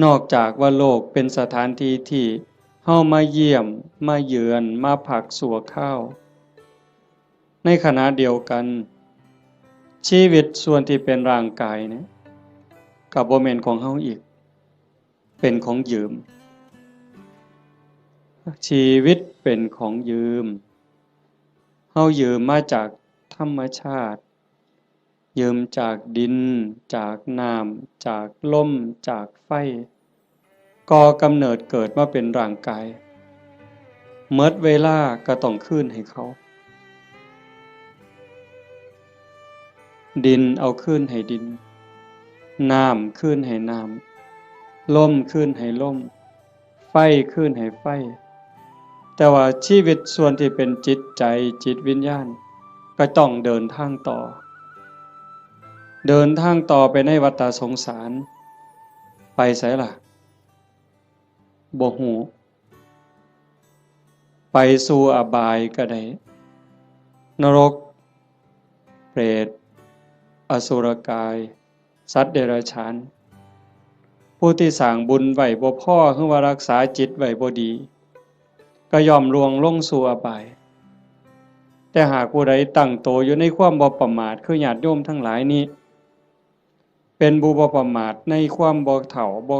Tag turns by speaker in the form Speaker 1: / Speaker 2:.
Speaker 1: นอกจากว่าโลกเป็นสถานที่ที่เฮามาเยี่ยมมาเยือนมาพักสัวข้าวในขณะเดียวกันชีวิตส่วนที่เป็นร่างกายเนี่ยก็บ่แม่นของเฮาอีกเป็นของยืมชีวิตเป็นของยืมเฮายืมมาจากธรรมชาติยืมจากดินจากน้ำจากลมจากไฟก่อกำเนิดเกิดมาเป็นร่างกายเมิดเวลาก็ต้องคืนให้เขาดินเอาคืนให้ดินน้ำคืนให้น้ำลมคืนให้ลมไฟคืนให้ไฟแต่ว่าชีวิตส่วนที่เป็นจิตใจจิตวิญญาณก็ต้องเดินทางต่อเดินทางต่อไปในวัฏสงสารไปไสล่ะบ่ฮู้ไปสู่อบายก็ได้นรกเปรตอสุรกายสัตว์เดรัจฉานผู้ที่สร้างบุญไว้บ่พอคือว่ารักษาจิตไว้บ่ดีก็ย่อมล่วงลงสู่อบายแต่หากผู้ใดตั้งโตอยู่ในความบ่ประมาทคือญาติโยมทั้งหลายนี้เป็นผู้บ่ประมาทในความบ่เฒ่าบ่